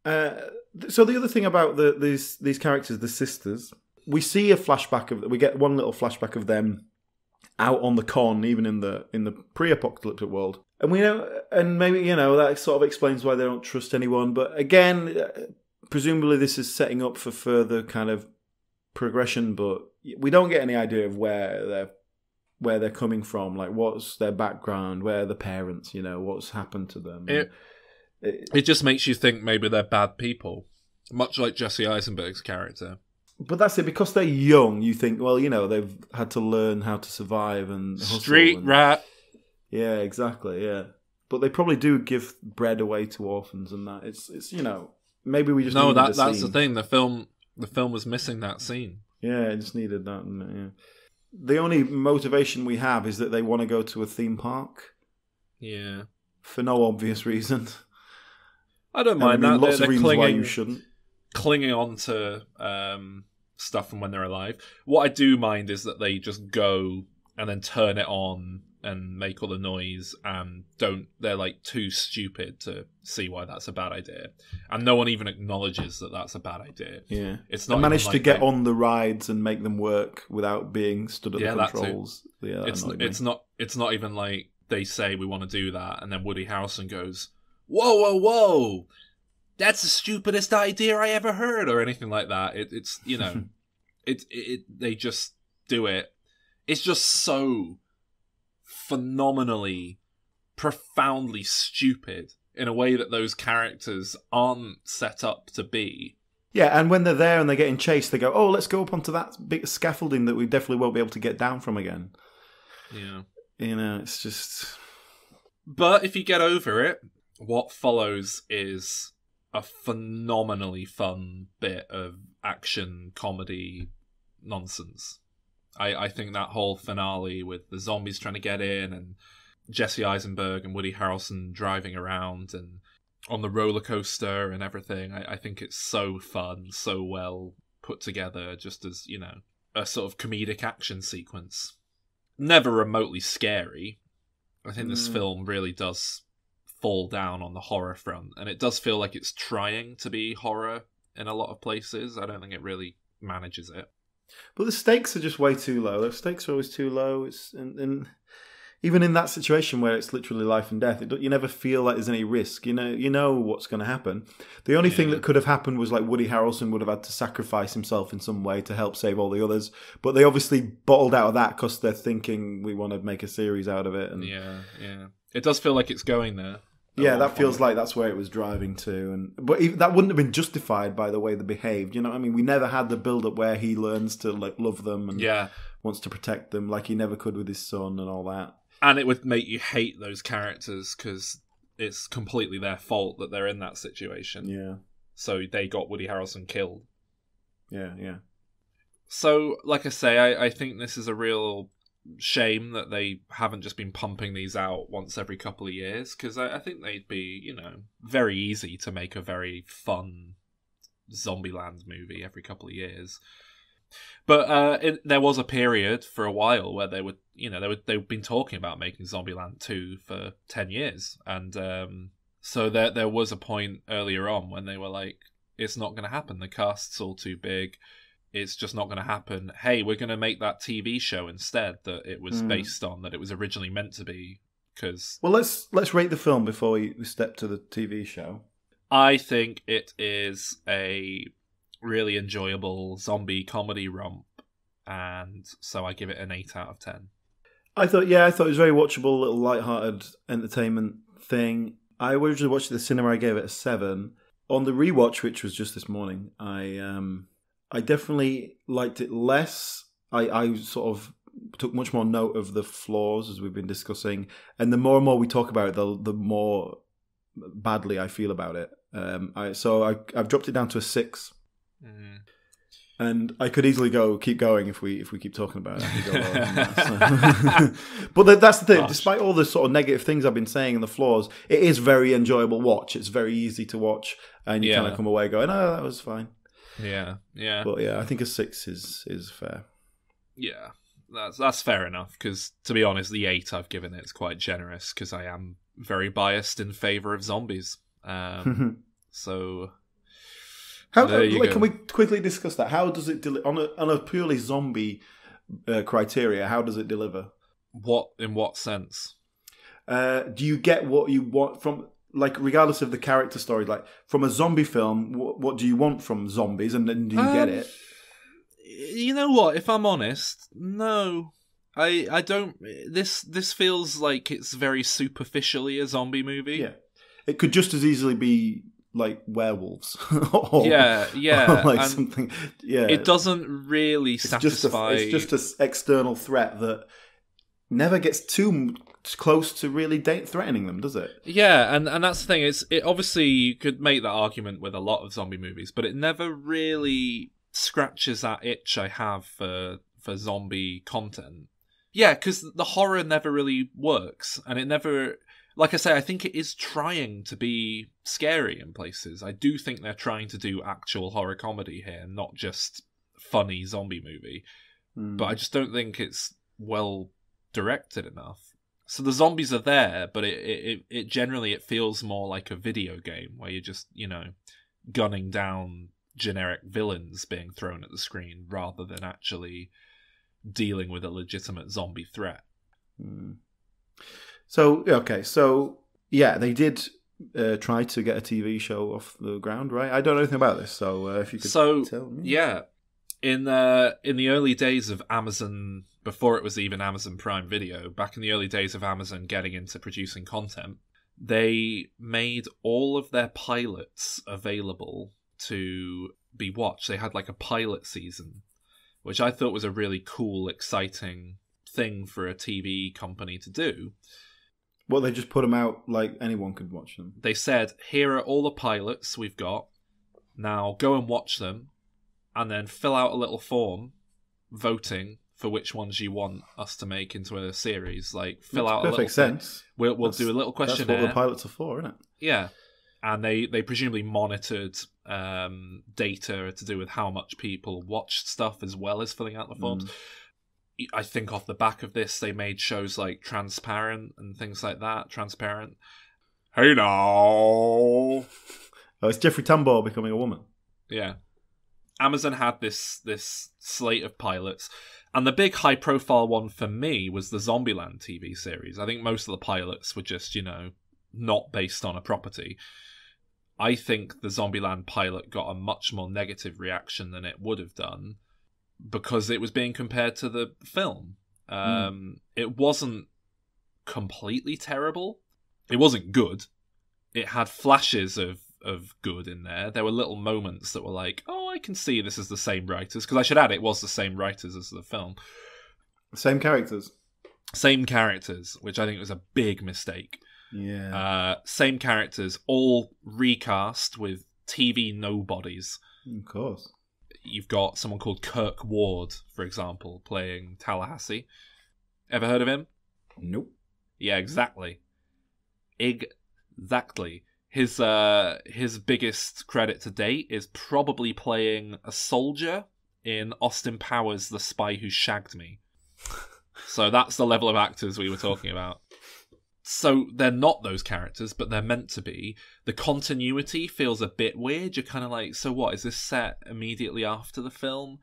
So the other thing about these characters, the sisters, we see a flashback we get one little flashback of them out on the con, even in the pre-apocalyptic world. And we know, and maybe that sort of explains why they don't trust anyone. But again, presumably this is setting up for further kind of progression. But we don't get any idea of where they're coming from. Like, what's their background? Where are the parents? What's happened to them? It just makes you think maybe they're bad people, much like Jesse Eisenberg's character. But that's it, because they're young. You think, well, they've had to learn how to survive and hustle street rat. Yeah, exactly. Yeah, but they probably do give bread away to orphans, and that it's maybe we just that's the thing. The film was missing that scene. Yeah, it just needed that. Yeah. The only motivation we have is that they want to go to a theme park. Yeah, for no obvious reason. I don't mind that. Lots they're of reasons why you shouldn't. Clinging on to stuff from when they're alive. What I do mind is that they just go and then turn it on and make all the noise and they're like too stupid to see why that's a bad idea. And no one even acknowledges that that's a bad idea. Yeah. It's not. They managed to get on the rides and make them work without being stood at the controls. Yeah, it's not even like they say we want to do that and then Woody Harrelson goes, whoa, that's the stupidest idea I ever heard, or anything like that. It's they just do it. It's just so phenomenally, profoundly stupid in a way that those characters aren't set up to be. Yeah, and when they're there and they're getting chased, they go, "Oh, let's go up onto that big scaffolding that we definitely won't be able to get down from again." Yeah, it's just. But if you get over it, what follows is a phenomenally fun bit of action comedy nonsense. I think that whole finale with the zombies trying to get in and Jesse Eisenberg and Woody Harrelson driving around and on the roller coaster and everything, I think it's so fun, so well put together, just as, a sort of comedic action sequence. Never remotely scary. I think this film really does fall down on the horror front, and it does feel like it's trying to be horror in a lot of places. I don't think it really manages it. But the stakes are just way too low. The stakes are always too low. And even in that situation where it's literally life and death, you never feel like there's any risk. You know what's going to happen. The only thing that could have happened was like Woody Harrelson would have had to sacrifice himself in some way to help save all the others. But they obviously bottled out of that because they're thinking we want to make a series out of it. And yeah. It does feel like it's going there. Yeah, that feels like that's where it was driving to, but even, that wouldn't have been justified by the way they behaved. You know what I mean? We never had the build-up where he learns to love them and wants to protect them, like he never could with his son and all that. And it would make you hate those characters because it's completely their fault that they're in that situation. Yeah. So they got Woody Harrelson killed. Yeah. So, like I say, I think this is a real shame that they haven't just been pumping these out once every couple of years, because I think they'd be, very easy to make a very fun Zombieland movie every couple of years. But there was a period for a while where they've been talking about making Zombieland 2 for 10 years, and so there was a point earlier on when they were like, it's not going to happen, the cast's all too big, it's just not going to happen. Hey, we're going to make that TV show instead that it was based on, that it was originally meant to be. Because let's rate the film before we step to the TV show. I think it is a really enjoyable zombie comedy romp, and so I give it an 8 out of 10. I thought it was very watchable, little light-hearted entertainment thing. I originally watched it at the cinema. I gave it a 7. On the rewatch, which was just this morning, I definitely liked it less. I sort of took much more note of the flaws, as we've been discussing. And the more and more we talk about it, the more badly I feel about it. I've dropped it down to a 6. Mm. And I could easily keep going if we keep talking about it. I could go lower than that, so. But that's the thing. Gosh. Despite all the sort of negative things I've been saying and the flaws, it is very enjoyable watch. It's very easy to watch. And you kind of come away going, oh, that was fine. Yeah. But yeah, I think a 6 is fair. Yeah, that's fair enough, because to be honest, the 8 I've given it is quite generous, because I am very biased in favour of zombies. So... Can we quickly discuss that? How does it on a purely zombie criteria? How does it deliver? In what sense? Do you get what you want from, like, regardless of the character story, like from a zombie film? What do you want from zombies, and then do you get it? You know what? If I'm honest, no. I don't. This feels like it's very superficially a zombie movie. Yeah, it could just as easily be like werewolves. or, yeah, or like something. Yeah, it doesn't really satisfy. It's just an external threat that never gets too close to really threatening them, does it? Yeah, and that's the thing. It obviously you could make that argument with a lot of zombie movies, but it never really scratches that itch I have for zombie content. Yeah, because the horror never really works, and it never, like I say, I think it is trying to be scary in places. I do think they're trying to do actual horror comedy here, not just funny zombie movie. But I just don't think it's well directed enough. So the zombies are there, but it generally it feels more like a video game where you're just, gunning down generic villains being thrown at the screen rather than actually dealing with a legitimate zombie threat. So yeah, they did try to get a TV show off the ground, right? I don't know anything about this, so if you could tell me. Yeah, in the early days of Amazon, before it was even Amazon Prime Video, back in the early days of Amazon getting into producing content, they made all of their pilots available to be watched. They had like a pilot season, which I thought was a really cool, exciting thing for a TV company to do. Well, they just put them out like anyone could watch them. They said, here are all the pilots we've got. Now go and watch them, and then fill out a little form voting for which ones you want us to make into a series. Like, fill out a little... Perfect sense. We'll do a little questionnaire. That's what the pilots are for, isn't it? Yeah. And they presumably monitored data to do with how much people watched stuff as well as filling out the forms. I think off the back of this, they made shows like Transparent and things like that. Transparent. Hey now! Oh, it's Jeffrey Tambor becoming a woman. Yeah. Amazon had this slate of pilots, and the big high-profile one for me was the Zombieland TV series. I think most of the pilots were just, not based on a property. I think the Zombieland pilot got a much more negative reaction than it would have done because it was being compared to the film. It wasn't completely terrible. It wasn't good. It had flashes of good in there. There were little moments that were like, oh, I can see this is the same writers. Because I should add, it was the same writers as the film. Same characters. Same characters, which I think was a big mistake. Yeah. Same characters, all recast with TV nobodies. Of course. You've got someone called Kirk Ward, for example, playing Tallahassee. Ever heard of him? Nope. Yeah, exactly. Exactly. His biggest credit to date is probably playing a soldier in Austin Powers' The Spy Who Shagged Me. So that's the level of actors we were talking about. So they're not those characters, but they're meant to be. The continuity feels a bit weird. You're kind of like, so what? Is this set immediately after the film?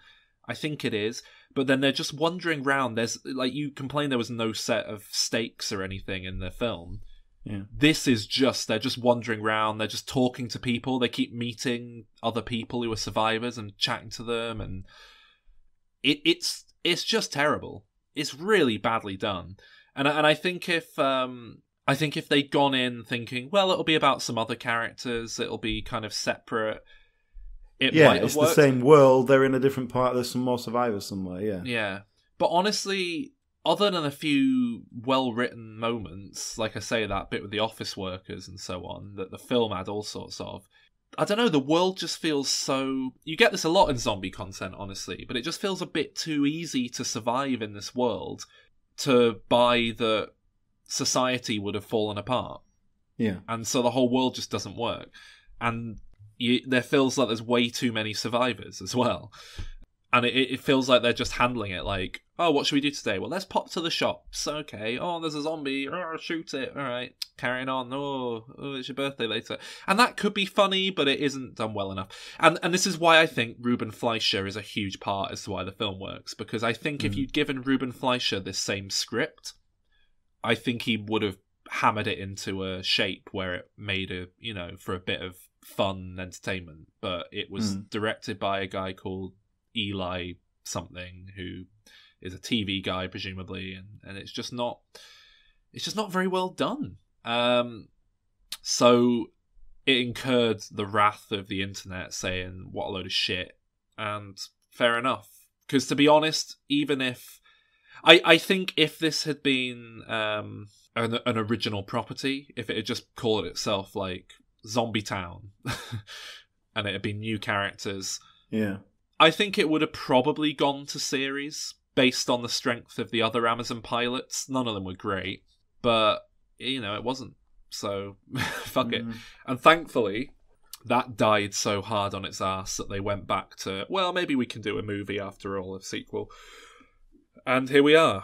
I think it is. But then they're just wandering around. There's, like, you complained there was no set of stakes or anything in the film. Yeah. This is just, they're just wandering around. They're just talking to people. They keep meeting other people who are survivors and chatting to them. And it's just terrible. It's really badly done. And I think if they'd gone in thinking, well, it'll be about some other characters, it'll be kind of separate. Might have it's worked. The same world. They're in a different part. There's some more survivors somewhere. Yeah. Yeah, but honestly, other than a few well-written moments, like I say, that bit with the office workers and so on, that the film had all sorts of. I don't know, the world just feels so... You get this a lot in zombie content, honestly, but it just feels a bit too easy to survive in this world to buy that society would have fallen apart. Yeah. And so the whole world just doesn't work. And there feels like there's way too many survivors as well. And it feels like they're just handling it like, oh, what should we do today? Well, let's pop to the shops. Okay. Oh, there's a zombie. Oh, shoot it. All right. Carrying on. Oh, it's your birthday later. And that could be funny, but it isn't done well enough. And this is why I think Ruben Fleischer is a huge part as to why the film works. Because I think if you'd given Ruben Fleischer this same script, I think he would have hammered it into a shape where it made for a bit of fun entertainment. But it was directed by a guy called Eli something, who is a TV guy presumably, and it's just not very well done. So it incurred the wrath of the internet saying what a load of shit, and fair enough. Because to be honest, even if I think if this had been an original property, if it had just called itself like Zombie Town and it had been new characters, I think it would have probably gone to series based on the strength of the other Amazon pilots. None of them were great, but it wasn't. So fuck it. And thankfully, that died so hard on its ass that they went back to, well, maybe we can do a movie after all, a sequel. And here we are.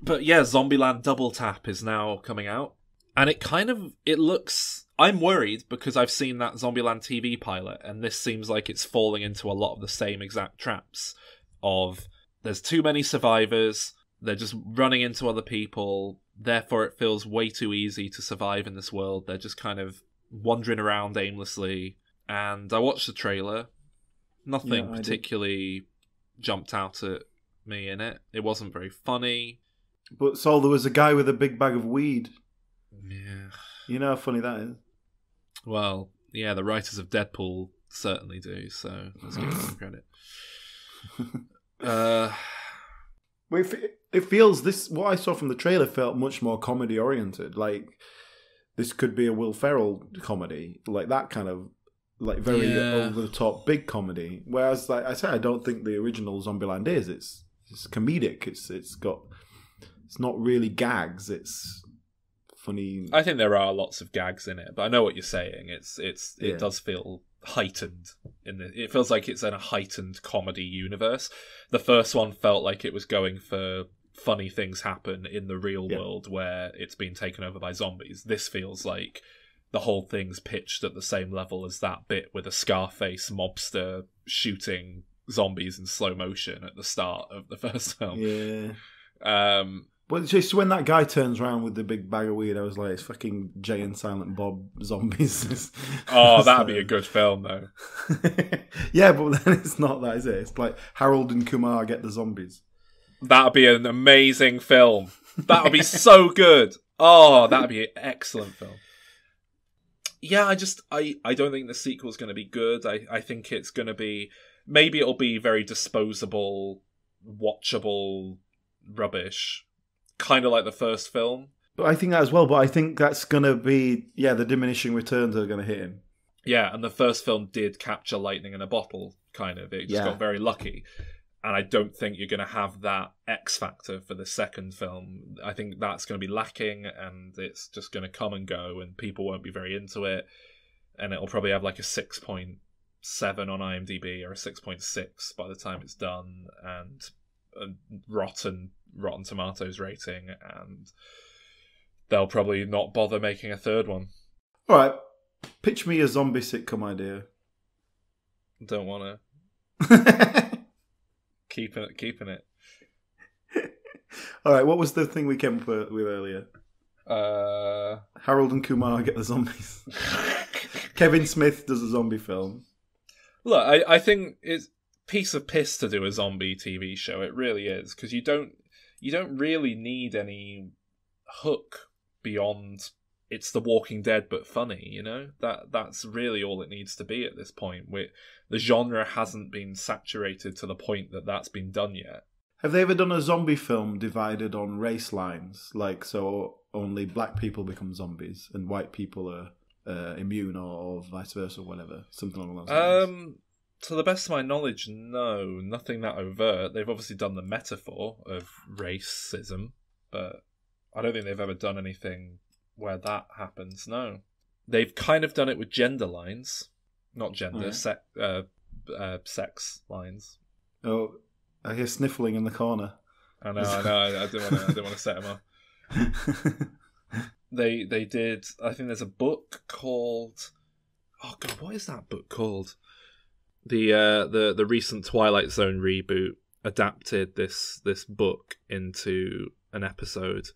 But yeah, Zombieland Double Tap is now coming out. And it looks... I'm worried because I've seen that Zombieland TV pilot, and this seems like it's falling into a lot of the same exact traps of there's too many survivors, they're just running into other people, therefore it feels way too easy to survive in this world. They're just kind of wandering around aimlessly. And I watched the trailer. Nothing particularly jumped out at me in it. It wasn't very funny. But Saul, there was a guy with a big bag of weed. Yeah. You know how funny that is? Well, yeah, the writers of Deadpool certainly do, so let's give them credit. Well, it feels what I saw from the trailer felt much more comedy oriented. Like this could be a Will Ferrell comedy, like that kind of like very over the top big comedy. Whereas, like I said, I don't think the original Zombieland is. It's comedic. It's not really gags. It's funny. I think there are lots of gags in it, but I know what you're saying. It does feel heightened it feels like it's in a heightened comedy universe. The first one felt like it was going for funny things happen in the real world where it's been taken over by zombies. This feels like the whole thing's pitched at the same level as that bit with a Scarface mobster shooting zombies in slow motion at the start of the first film. Well, just when that guy turns around with the big bag of weed, I was like, it's fucking Jay and Silent Bob zombies. Oh, that'd be a good film, though. Yeah, but then it's not that, is it? It's like Harold and Kumar get the zombies. That'd be an amazing film. That would be so good. Oh, that'd be an excellent film. Yeah, I don't think the sequel's going to be good. I think it's going to be... Maybe it'll be very disposable, watchable rubbish. Kind of like the first film. But I think that as well, but I think that's going to be... Yeah, the diminishing returns are going to hit him. Yeah, and the first film did capture lightning in a bottle, kind of. It just got very lucky. And I don't think you're going to have that X factor for the second film. I think that's going to be lacking, and it's just going to come and go, and people won't be very into it. And it'll probably have like a 6.7 on IMDb or a 6.6 by the time it's done, and a Rotten Tomatoes rating, and they'll probably not bother making a third one. All right, pitch me a zombie sitcom idea. Don't want to. Keeping it. All right, what was the thing we came up with earlier? Harold and Kumar get the zombies. Kevin Smith does a zombie film. Look, I think it's piece of piss to do a zombie TV show. It really is, because you don't really need any hook beyond it's The Walking Dead but funny, you know? That's really all it needs to be at this point. The genre hasn't been saturated to the point that that's been done yet. Have they ever done a zombie film divided on race lines? Like, so only black people become zombies and white people are immune, or vice versa, or whatever? Something along those lines. To the best of my knowledge, no. Nothing that overt. They've obviously done the metaphor of racism, but I don't think they've ever done anything where that happens, no. They've kind of done it with gender lines. Not gender, sex lines. Oh, I hear sniffling in the corner. I know. I didn't want to set him up. They did. I think there's a book called. Oh God, what is that book called? The recent Twilight Zone reboot adapted this book into an episode,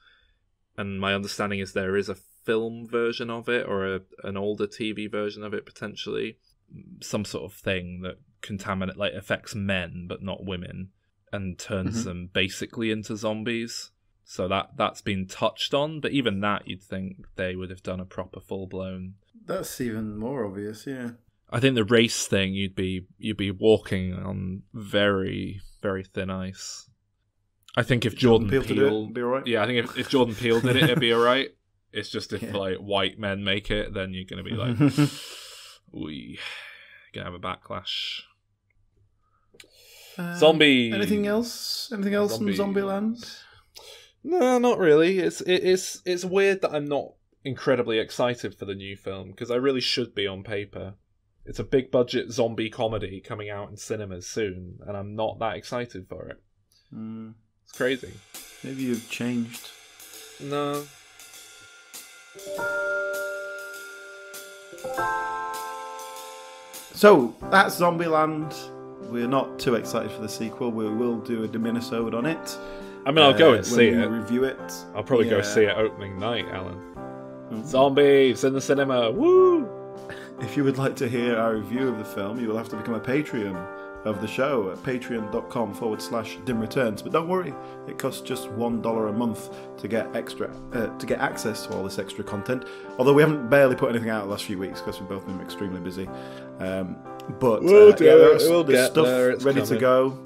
and my understanding is there is a film version of it, or an older TV version of it potentially, some sort of thing that affects men but not women, and turns them basically into zombies. So that's been touched on, but even that, you'd think they would have done a proper full-blown... That's even more obvious, yeah. I think the race thing, you'd be walking on very, very thin ice. I think if Jordan Peele did it, it'd be all right. Yeah, I think if Jordan Peele did it, it'd be alright. It's just if like white men make it, then you're gonna be like, we gonna have a backlash. Zombie. Anything else? Anything else in Zombieland? No, not really. It's weird that I'm not incredibly excited for the new film, because I really should be on paper. It's a big budget zombie comedy coming out in cinemas soon, and I'm not that excited for it. It's crazy. Maybe you've changed. No. So that's Zombieland. We're not too excited for the sequel. We will do a Diminisode on it. I mean, I'll go and see it. Review it. I'll probably go see it opening night, Alan. Zombies in the cinema. Woo! If you would like to hear our review of the film, you will have to become a Patreon of the show at patreon.com/dimreturns. But don't worry, it costs just $1 a month to get access to all this extra content. Although we haven't barely put anything out the last few weeks because we've both been extremely busy. But there's stuff ready to go.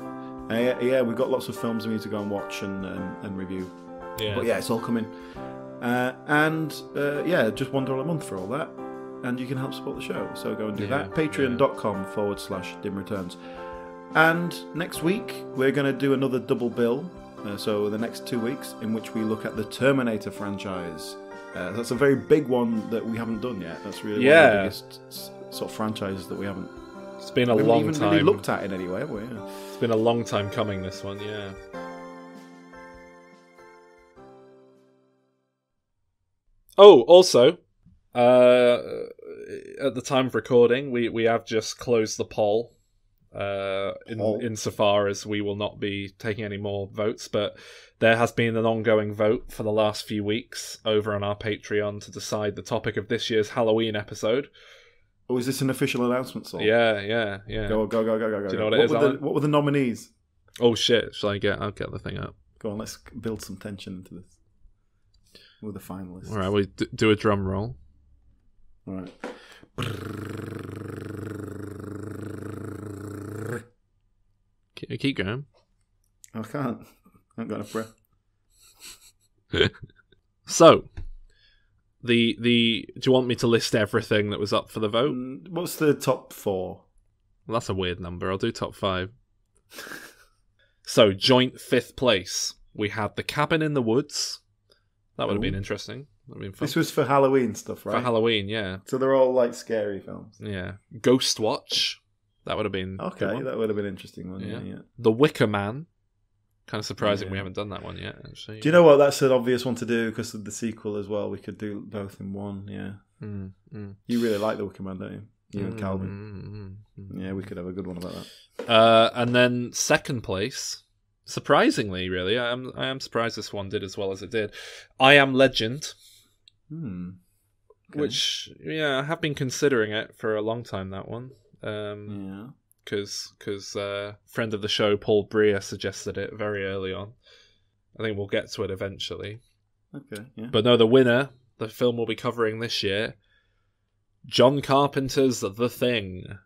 We've got lots of films we need to go and watch and review. Yeah. But it's all coming. Just $1 a month for all that. And you can help support the show. So go and do that. Patreon.com/dimreturns. And next week, we're going to do another double bill. So the next 2 weeks, in which we look at the Terminator franchise. That's a very big one that we haven't done yet. That's really one of the biggest sort of franchises that we haven't. It's been a long time. Really looked at in any way, have we? Yeah. It's been a long time coming, this one, yeah. Oh, also, at the time of recording, we have just closed the poll. Insofar as we will not be taking any more votes, but there has been an ongoing vote for the last few weeks over on our Patreon to decide the topic of this year's Halloween episode. Oh, is this an official announcement, Saul? Yeah. Go. Do you know what it is, Alan? What were the nominees? Oh shit! I'll get the thing up. Go on, let's build some tension into this. With the finalists. All right, we do a drum roll. All right. Keep going. I can't. I haven't got enough breath. So, do you want me to list everything that was up for the vote? What's the top 4? Well, that's a weird number. I'll do top 5. So, joint 5th place. We had The Cabin in the Woods. That would have been interesting. That'd been fun. This was for Halloween stuff, right? For Halloween, yeah. So they're all like scary films. Yeah. Ghost Watch. That would have been okay. That would have been an interesting one. Yeah. The Wicker Man. Kind of surprising we haven't done that one yet. Actually. Do you know what? That's an obvious one to do because of the sequel as well. We could do both in one. Yeah. You really like The Wicker Man, don't you? You and Calvin. Yeah, we could have a good one about that. And then 2nd place. Surprisingly, really, I am surprised this one did as well as it did. I Am Legend, okay. Which I have been considering it for a long time. That one, because friend of the show Paul Breer suggested it very early on. I think we'll get to it eventually. Okay, yeah. But no, the winner, the film we'll be covering this year, John Carpenter's The Thing.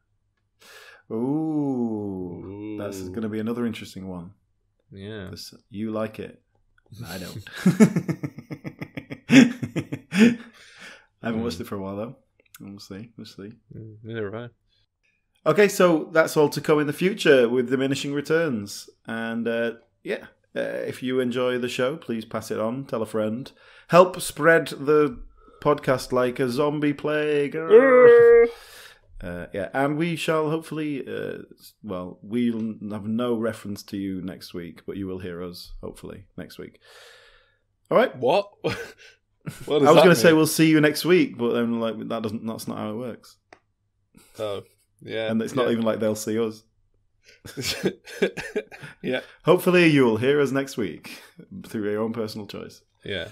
Ooh. That's going to be another interesting one. Yeah. Because you like it. I don't. I haven't watched it for a while, though. We'll see. Neither have I. Okay, so that's all to come in the future with Diminishing Returns. And, if you enjoy the show, please pass it on. Tell a friend. Help spread the podcast like a zombie plague. And we shall hopefully, we'll have no reference to you next week, but you will hear us, hopefully, next week. All right? What? I was going to say we'll see you next week, but then that's not how it works. Oh, yeah. And it's not even like they'll see us. Yeah. Hopefully you will hear us next week through your own personal choice. Yeah.